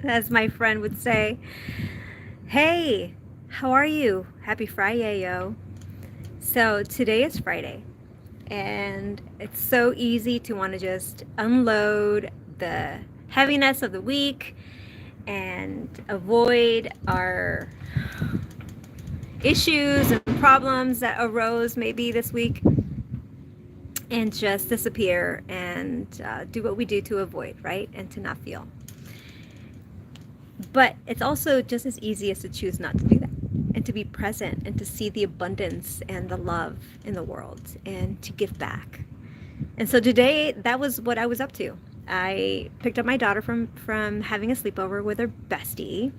as my friend would say. Hey, how are you? Happy Friday, yo. So today is Friday, and it's so easy to want to just unload the heaviness of the week and avoid our issues and problems that arose maybe this week and just disappear and do what we do to avoid, right? And to not feel. But it's also just as easy as to choose not to do that and to be present and to see the abundance and the love in the world and to give back. And so today, that was what I was up to. I picked up my daughter from having a sleepover with her bestie.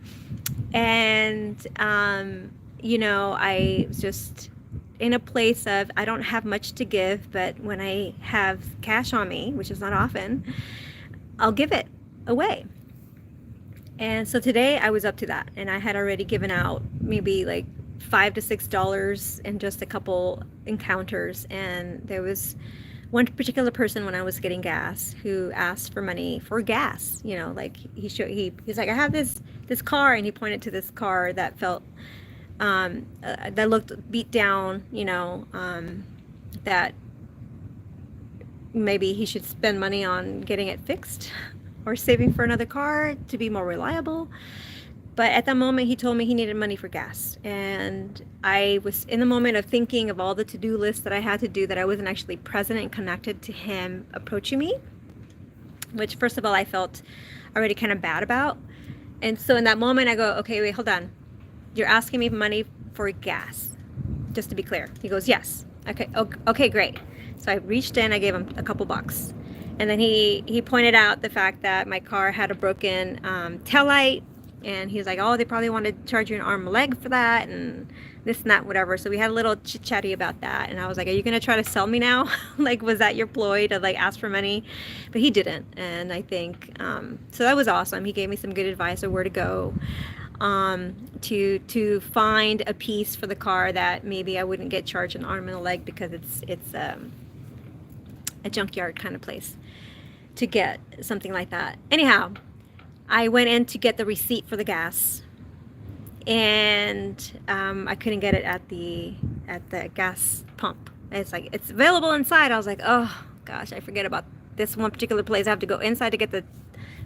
And, I was just in a place of I don't have much to give, but when I have cash on me, which is not often, I'll give it away. And so today I was up to that, and I had already given out maybe like $5 to $6 in just a couple encounters. And there was one particular person when I was getting gas who asked for money for gas. Like he's like, I have this car, and he pointed to this car that felt that looked beat down. That maybe he should spend money on getting it fixed or saving for another car to be more reliable. But at that moment, he told me he needed money for gas. And I was in the moment of thinking of all the to-do lists that I had to do, that I wasn't actually present and connected to him approaching me, which first of all, I felt already kind of bad about. And so in that moment, I go, okay, wait, hold on. You're asking me money for gas, just to be clear. He goes, yes. Okay, great. So I reached in, I gave him a couple bucks. And then he pointed out the fact that my car had a broken taillight, and he was like, oh, they probably want to charge you an arm and leg for that, and this and that, whatever. So we had a little chit-chatty about that, and I was like, are you going to try to sell me now? Like, was that your ploy to like ask for money? But he didn't, and I think, so that was awesome. He gave me some good advice of where to go to find a piece for the car that maybe I wouldn't get charged an arm and a leg, because it's a junkyard kind of place to get something like that. Anyhow, I went in to get the receipt for the gas, and I couldn't get it at the gas pump. It's like, it's available inside. I was like, oh gosh, I forget about this one particular place. I have to go inside to get the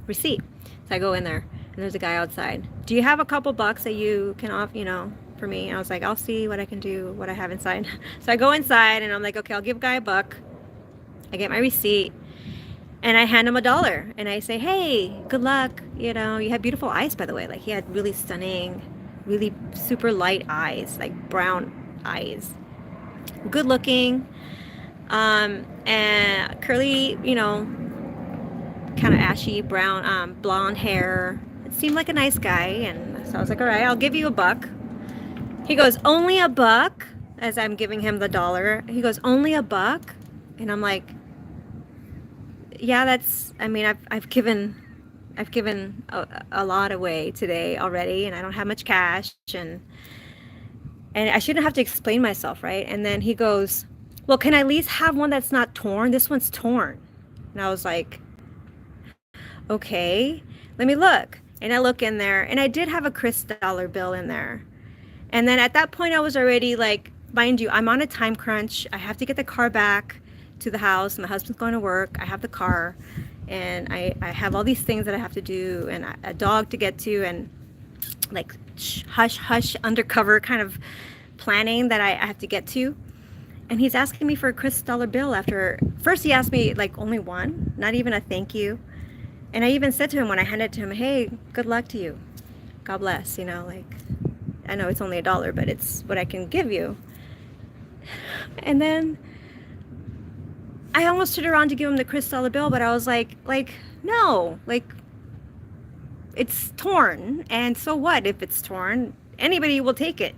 receipt. So I go in there, and there's a guy outside. Do you have a couple bucks that you can off, for me? And I was like, I'll see what I can do, what I have inside. So I go inside, and I'm like, okay, I'll give a guy a buck. I get my receipt, and I hand him $1, and I say, hey, good luck. You have beautiful eyes, by the way. Like, he had really stunning, really super light eyes, like brown eyes. Good looking, and curly, kind of ashy brown, blonde hair. It seemed like a nice guy, and so I was like, all right, I'll give you a buck. He goes, only a buck? As I'm giving him the $1. He goes, only a buck? And I'm like, yeah, I've given a lot away today already, and I don't have much cash, and I shouldn't have to explain myself, right? And then he goes, well, can I at least have one that's not torn? This one's torn. And I was like, okay, let me look. And I look in there, and I did have a Chris dollar bill in there. And then at that point, I was already like, mind you, I'm on a time crunch. I have to get the car back to the house. My husband's going to work. I have the car, and I have all these things that I have to do, and a dog to get to, and like hush hush undercover kind of planning that I have to get to. And he's asking me for a Chris dollar bill after first he asked me like only one, not even a thank you. And I even said to him when I handed it to him, hey, good luck to you, God bless. Like, I know it's only $1, but it's what I can give you. And then I almost turned around to give him the Chris dollar bill, but I was like, no, like, it's torn, and so what if it's torn? Anybody will take it.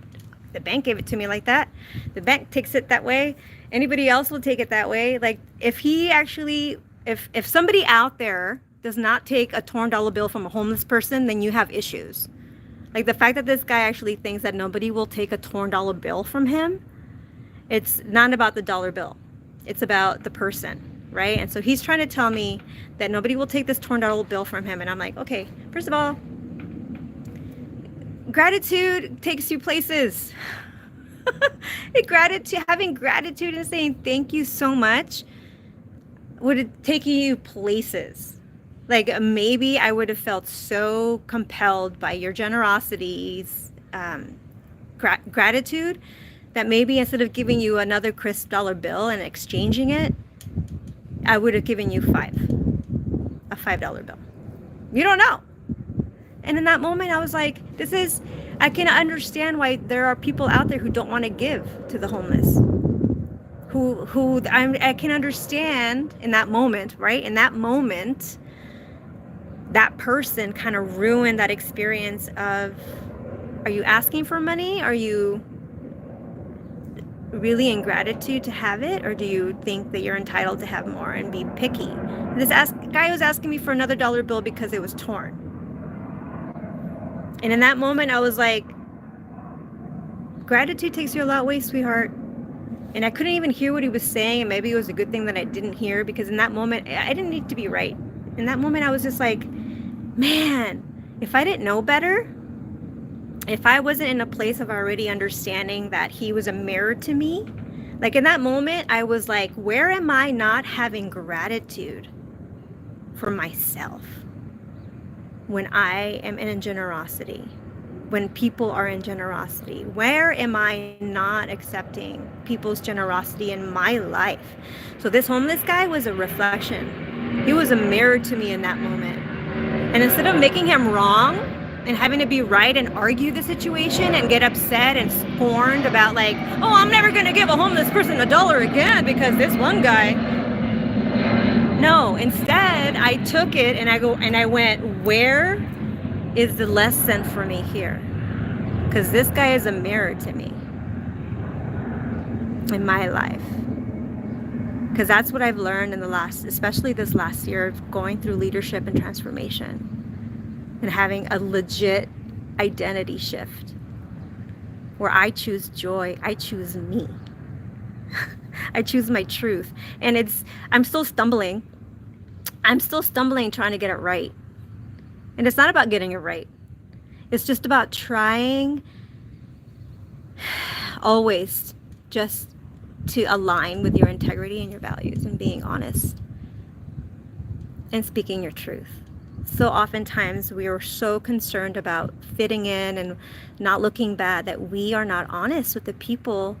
The bank gave it to me like that. The bank takes it that way. Anybody else will take it that way. Like, if somebody out there does not take a torn dollar bill from a homeless person, then you have issues. Like, the fact that this guy actually thinks that nobody will take a torn dollar bill from him, it's not about the dollar bill. It's about the person, right? And so he's trying to tell me that nobody will take this $torn bill from him. And I'm like, okay, first of all, gratitude takes you places. Having gratitude and saying thank you so much would take you places. Like maybe I would have felt so compelled by your generosity's gratitude that maybe instead of giving you another crisp dollar bill and exchanging it, I would have given you a $5 bill. You don't know. And in that moment, I was like, I can understand why there are people out there who don't want to give to the homeless. I can understand in that moment, right? In that moment, that person kind of ruined that experience of, are you asking for money? Are you really in gratitude to have it? Or do you think that you're entitled to have more and be picky? This guy was asking me for another dollar bill because it was torn. And in that moment, I was like, gratitude takes you a long way, sweetheart. And I couldn't even hear what he was saying. And maybe it was a good thing that I didn't hear, because in that moment, I didn't need to be right. In that moment, I was just like, man, if I didn't know better, if I wasn't in a place of already understanding that he was a mirror to me, like in that moment, I was like, where am I not having gratitude for myself when I am in generosity? When people are in generosity, where am I not accepting people's generosity in my life? So this homeless guy was a reflection. He was a mirror to me in that moment. And instead of making him wrong and having to be right and argue the situation and get upset and scorned about like, oh, I'm never going to give a homeless person $1 again because this one guy. No, instead I took it and I went, where is the lesson for me here? Because this guy is a mirror to me in my life. Because that's what I've learned in especially this last year of going through leadership and transformation and having a legit identity shift where I choose joy, I choose me. I choose my truth. And I'm still stumbling trying to get it right. And it's not about getting it right. It's just about trying always just to align with your integrity and your values and being honest and speaking your truth. So oftentimes we are so concerned about fitting in and not looking bad that we are not honest with the people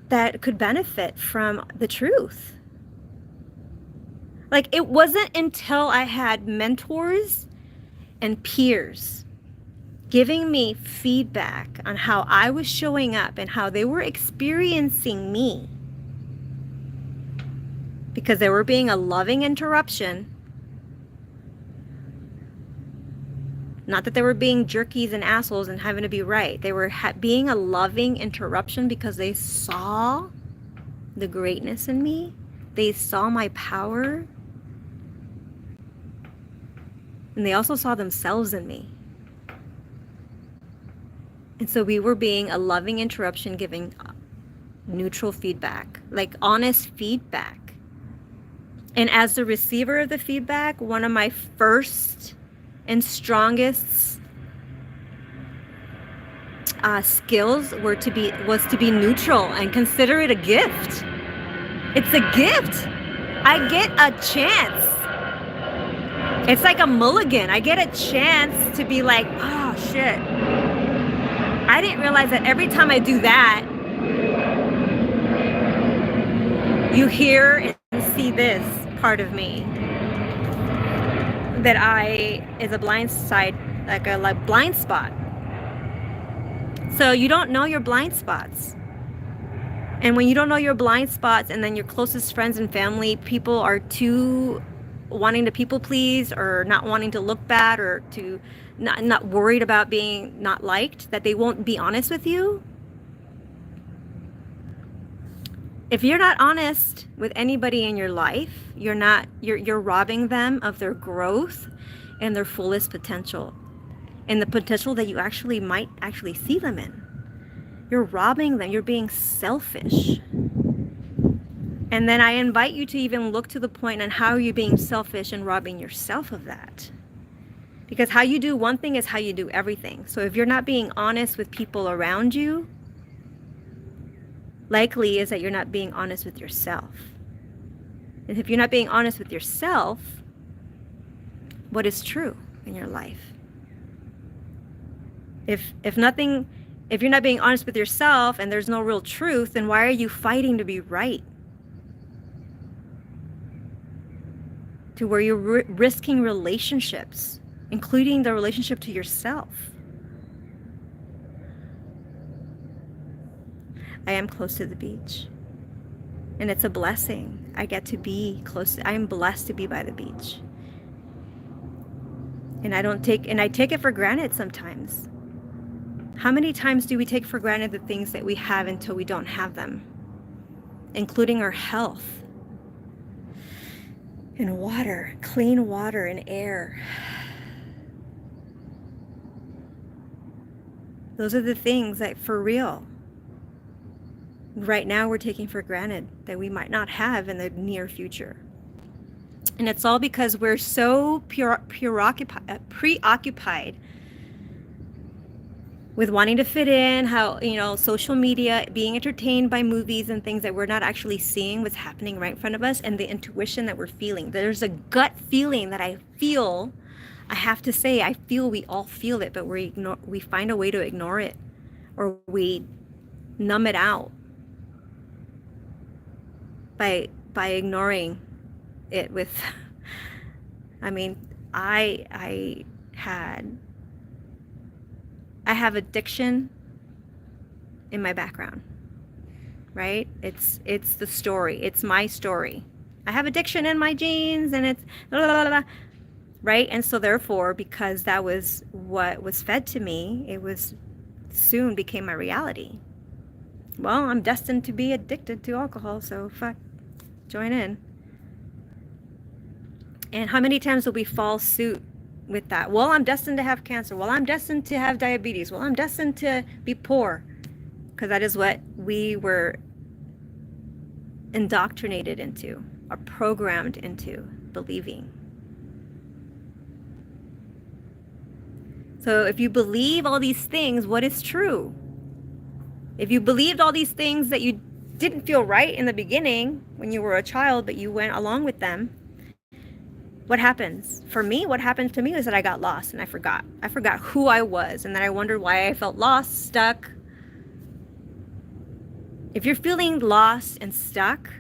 that could benefit from the truth. Like, it wasn't until I had mentors and peers giving me feedback on how I was showing up and how they were experiencing me, because they were being a loving interruption. Not that they were being jerkies and assholes and having to be right. They were being a loving interruption because they saw the greatness in me. They saw my power. And they also saw themselves in me. And so we were being a loving interruption, giving neutral feedback, like honest feedback. And as the receiver of the feedback, one of my first and strongest skills was to be neutral and consider it a gift. It's a gift. I get a chance. It's like a mulligan. I get a chance to be like, oh shit. I didn't realize that every time I do that, you hear and see this part of me that is a blind side, like a blind spot. So you don't know your blind spots. And when you don't know your blind spots, and then your closest friends and family, people are too wanting to people please, or not wanting to look bad, or to not worried about being not liked, that they won't be honest with you. If you're not honest with anybody in your life, you're robbing them of their growth and their fullest potential, and the potential that you might actually see them in. You're robbing them. You're being selfish. And then I invite you to even look to the point on how you're being selfish and robbing yourself of that. Because how you do one thing is how you do everything. So if you're not being honest with people around you, likely is that you're not being honest with yourself. And if you're not being honest with yourself, what is true in your life? If you're not being honest with yourself and there's no real truth, then why are you fighting to be right? To where you're risking relationships, including the relationship to yourself. I am close to the beach. And it's a blessing. I get to be close. I am blessed to be by the beach. And I take it for granted sometimes. How many times do we take for granted the things that we have until we don't have them? Including our health. And water, clean water and air. Those are the things that, for real, right now we're taking for granted that we might not have in the near future. And it's all because we're so preoccupied with wanting to fit in, how, social media, being entertained by movies and things that we're not actually seeing what's happening right in front of us, and the intuition that we're feeling. There's a gut feeling that I feel. I have to say, I feel we all feel it, but we find a way to ignore it, or we numb it out by ignoring it with, I have addiction in my background, right? It's the story. It's my story. I have addiction in my genes, and it's blah, blah, blah, blah, right? And so therefore, because that was what was fed to me, it was soon became my reality. Well, I'm destined to be addicted to alcohol, so fuck, join in. And how many times will we fall suit with that? Well, I'm destined to have cancer. Well, I'm destined to have diabetes. Well, I'm destined to be poor. Because that is what we were indoctrinated into, or programmed into believing. So if you believe all these things, what is true? If you believed all these things that you didn't feel right in the beginning when you were a child, but you went along with them, what happens? For me, what happened to me was that I got lost and I forgot. I forgot who I was, and then I wondered why I felt lost, stuck. If you're feeling lost and stuck,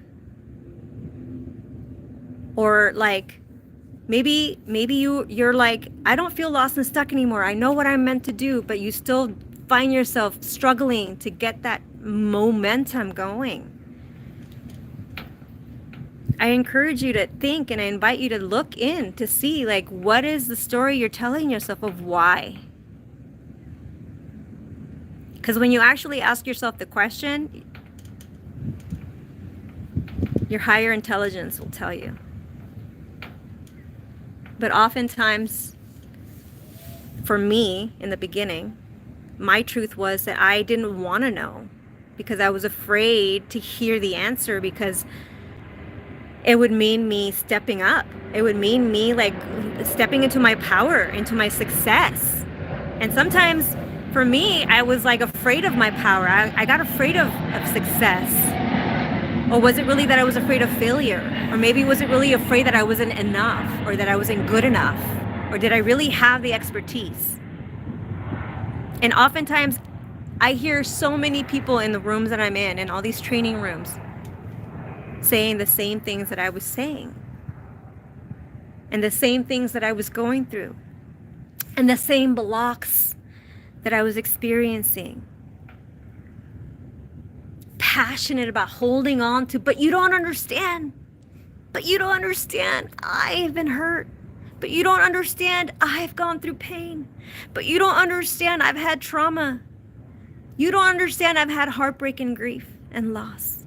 or like maybe you're like, I don't feel lost and stuck anymore. I know what I'm meant to do, but you still find yourself struggling to get that momentum going. I encourage you to think, and I invite you to look in to see, like, what is the story you're telling yourself of why? Because when you actually ask yourself the question, your higher intelligence will tell you. But oftentimes, for me, in the beginning, my truth was that I didn't want to know, because I was afraid to hear the answer, because it would mean me stepping up. It would mean me like stepping into my power, into my success. And sometimes for me, I was like afraid of my power. I got afraid of success. Or was it really that I was afraid of failure? Or maybe was it really afraid that I wasn't enough, or that I wasn't good enough? Or did I really have the expertise? And oftentimes I hear so many people in the rooms that I'm in all these training rooms, saying the same things that I was saying, and the same things that I was going through, and the same blocks that I was experiencing. Passionate about holding on to, but you don't understand. But you don't understand. I've been hurt. But you don't understand. I've gone through pain. But you don't understand. I've had trauma. You don't understand. I've had heartbreak and grief and loss.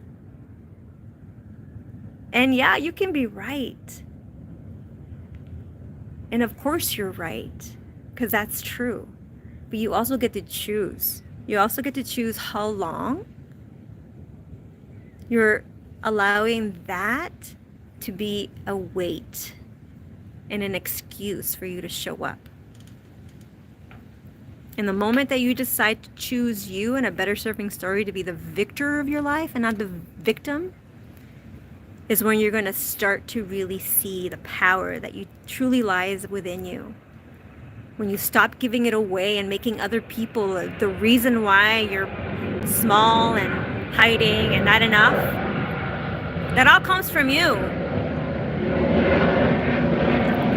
And yeah, you can be right. And of course you're right, because that's true. But you also get to choose. You also get to choose how long you're allowing that to be a weight and an excuse for you to show up. In the moment that you decide to choose you and a better serving story to be the victor of your life and not the victim, is when you're going to start to really see the power that you truly lies within you. When you stop giving it away and making other people the reason why you're small and hiding and not enough, that all comes from you.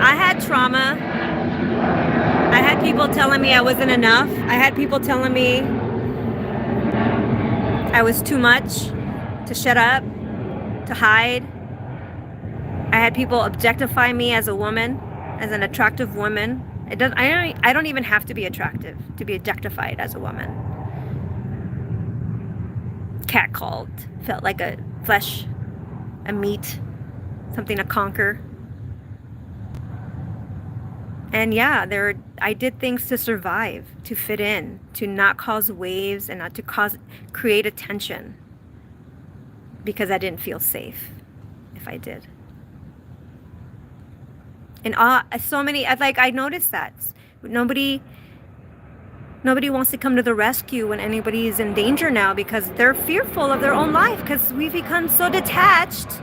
I had trauma. I had people telling me I wasn't enough. I had people telling me I was too much, to shut up, to hide. I had people objectify me as a woman, as an attractive woman. I don't even have to be attractive to be objectified as a woman. Catcalled, felt like a flesh, a meat, something to conquer. And yeah, I did things to survive, to fit in, to not cause waves and not to create attention, because I didn't feel safe if I did. And I noticed that nobody wants to come to the rescue when anybody is in danger now, because they're fearful of their own life, because we've become so detached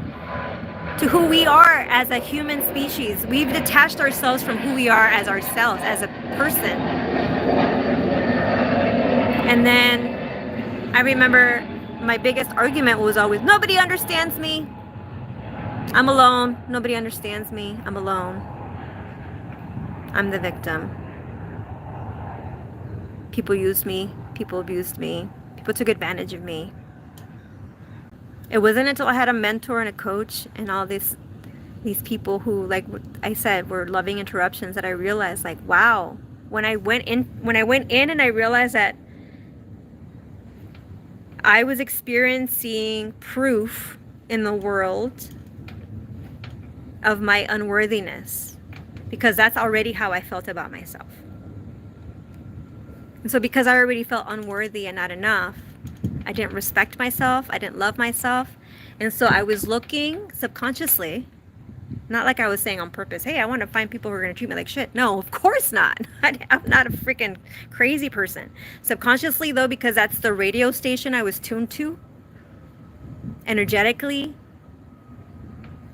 to who we are as a human species. We've detached ourselves from who we are as ourselves, as a person. And then I remember my biggest argument was always, nobody understands me. I'm alone. Nobody understands me. I'm alone. I'm the victim. People used me. People abused me. People took advantage of me. It wasn't until I had a mentor and a coach and all these people who, like I said, were loving interruptions, that I realized, like, wow. When I went in and I realized that I was experiencing proof in the world of my unworthiness, because that's already how I felt about myself. And so because I already felt unworthy and not enough, I didn't respect myself, I didn't love myself. And so I was looking subconsciously, not like I was saying on purpose, hey, I want to find people who are going to treat me like shit. No, of course not. I'm not a freaking crazy person. Subconsciously, though, because that's the radio station I was tuned to energetically,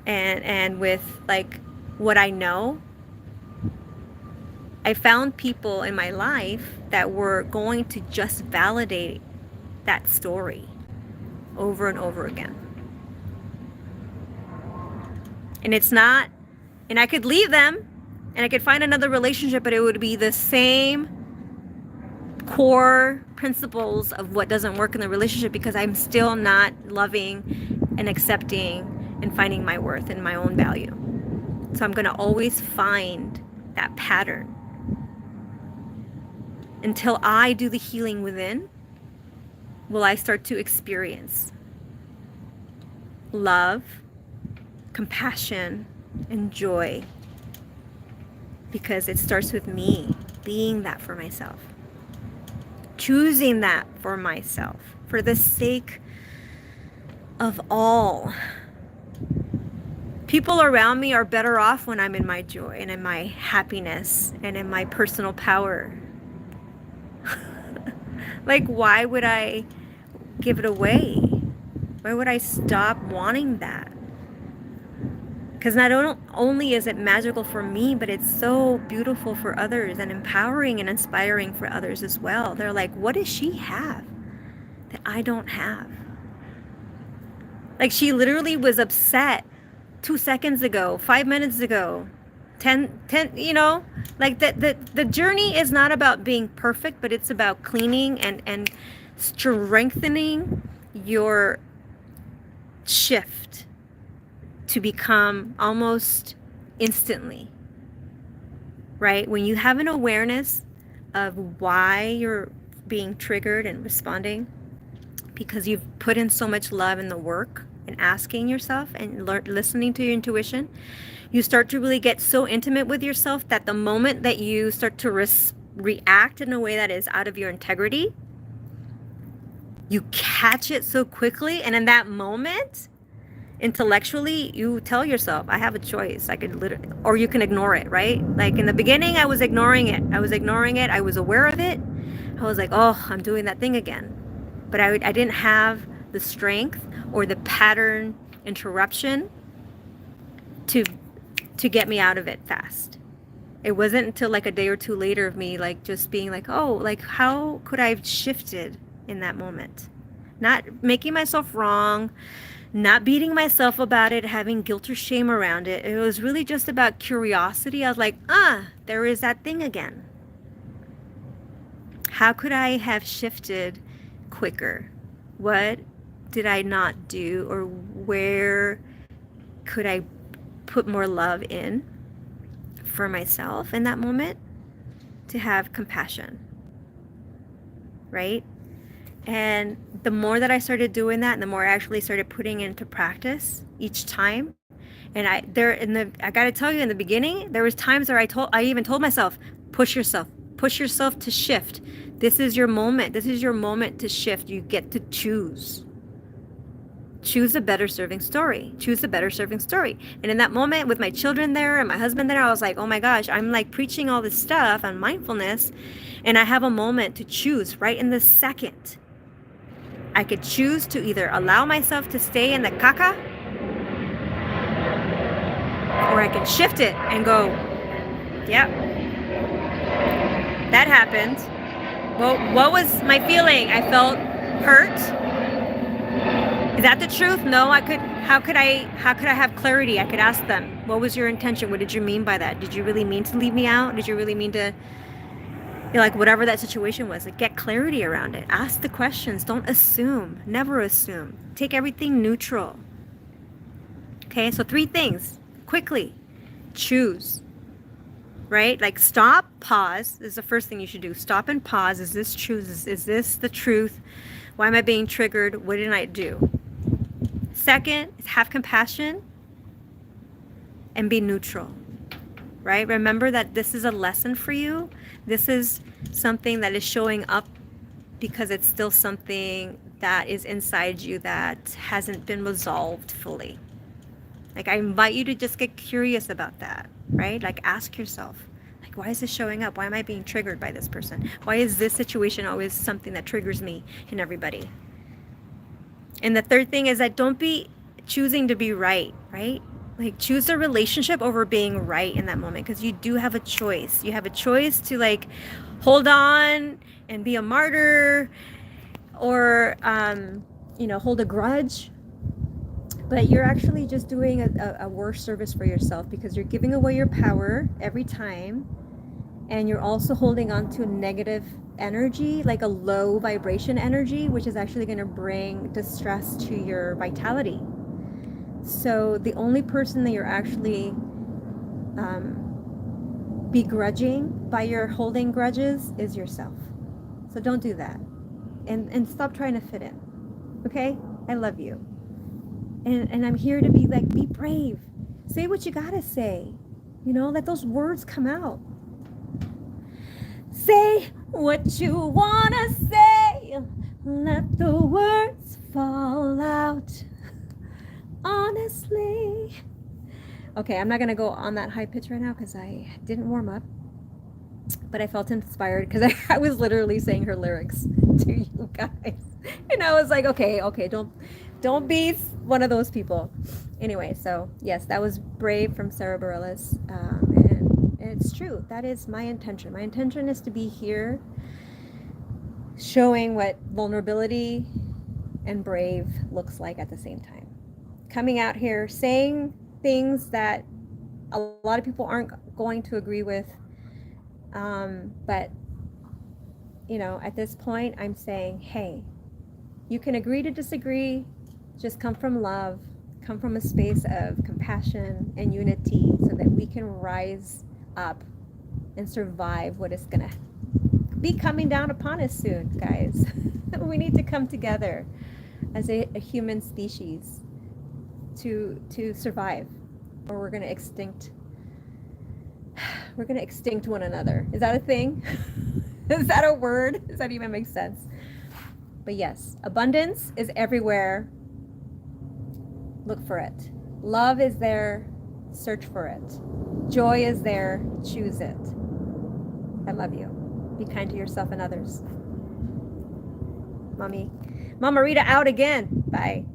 and with like what I know, I found people in my life that were going to just validate that story over and over again. And it's not, and I could leave them and I could find another relationship, but it would be the same core principles of what doesn't work in the relationship, because I'm still not loving and accepting and finding my worth and my own value. So I'm going to always find that pattern until I do the healing within. Will I start to experience love, compassion, and joy, because it starts with me being that for myself, choosing that for myself, for the sake of all. People around me are better off when I'm in my joy and in my happiness and in my personal power. Like, why would I give it away? Why would I stop wanting that? Because not only is it magical for me, but it's so beautiful for others and empowering and inspiring for others as well. They're like, what does she have that I don't have? Like, she literally was upset 2 seconds ago, 5 minutes ago, 10, you know, like the journey is not about being perfect, but it's about cleaning and strengthening your shift to become almost instantly, right? When you have an awareness of why you're being triggered and responding, because you've put in so much love in the work and asking yourself and listening to your intuition, you start to really get so intimate with yourself that the moment that you start to react in a way that is out of your integrity, you catch it so quickly. And in that moment, intellectually, you tell yourself, I have a choice. I could literally, or you can ignore it, right? Like in the beginning, I was ignoring it. I was aware of it. I was like, oh, I'm doing that thing again. But I didn't have the strength or the pattern interruption to get me out of it fast. It wasn't until like a day or two later of me like just being like, oh, like how could I have shifted in that moment? Not making myself wrong, not beating myself about it, having guilt or shame around it. It was really just about curiosity. I was like, there is that thing again. How could I have shifted quicker? What did I not do, or where could I put more love in for myself in that moment to have compassion, right? And the more that I started doing that, and the more I actually started putting into practice each time, and I gotta tell you, in the beginning, there was times where I even told myself, push yourself to shift. This is your moment. This is your moment to shift. You get to choose. Choose a better serving story. Choose a better serving story. And in that moment, with my children there and my husband there, I was like, oh my gosh, I'm like preaching all this stuff on mindfulness, and I have a moment to choose right in this second. I could choose to either allow myself to stay in the caca, or I can shift it and go, yep, that happened. Well, what was my feeling? I felt hurt. Is that the truth? No, how could I have clarity? I could ask them, what was your intention? What did you mean by that? Did you really mean to leave me out? Did you really mean to, like, whatever that situation was, like, get clarity around it. Ask the questions. Don't assume. Never assume. Take everything neutral. Okay, so 3 things. Quickly. Choose. Right? Like, stop, pause. This is the first thing you should do. Stop and pause. Is this true? Is this the truth? Why am I being triggered? What did I do? Second is have compassion and be neutral, right? Remember that this is a lesson for you. This is something that is showing up because it's still something that is inside you that hasn't been resolved fully. Like, I invite you to just get curious about that, right? Like, ask yourself, like, why is this showing up? Why am I being triggered by this person? Why is this situation always something that triggers me and everybody? And the third thing is that don't be choosing to be right? Like, choose a relationship over being right in that moment, because you do have a choice. You have a choice to, like, hold on and be a martyr, or, hold a grudge. But you're actually just doing a worse service for yourself, because you're giving away your power every time. And you're also holding on to a negative energy, like a low vibration energy, which is actually going to bring distress to your vitality. So the only person that you're actually begrudging by your holding grudges is yourself. So don't do that. And stop trying to fit in. Okay? I love you. And I'm here to be like, be brave. Say what you gotta say. Let those words come out. Say what you wanna say. Let the words fall out. Honestly. Okay, I'm not gonna go on that high pitch right now because I didn't warm up. But I felt inspired because I was literally saying her lyrics to you guys. And I was like, okay, don't be one of those people. Anyway, so yes, that was Brave from Sarah Bareilles. And it's true. That is my intention. My intention is to be here showing what vulnerability and brave looks like at the same time. Coming out here saying things that a lot of people aren't going to agree with. But, at this point, I'm saying, hey, you can agree to disagree. Just come from love, come from a space of compassion and unity so that we can rise up and survive what is going to be coming down upon us soon, guys. We need to come together as a human species to survive, or we're going to extinct. We're going to extinct one another. Is that a thing? Is that a word? Does that even make sense? But yes, abundance is everywhere. look for it. Love is there, search for it. Joy is there, choose it. I love you. Be kind to yourself and others. Mama Rita out again. Bye.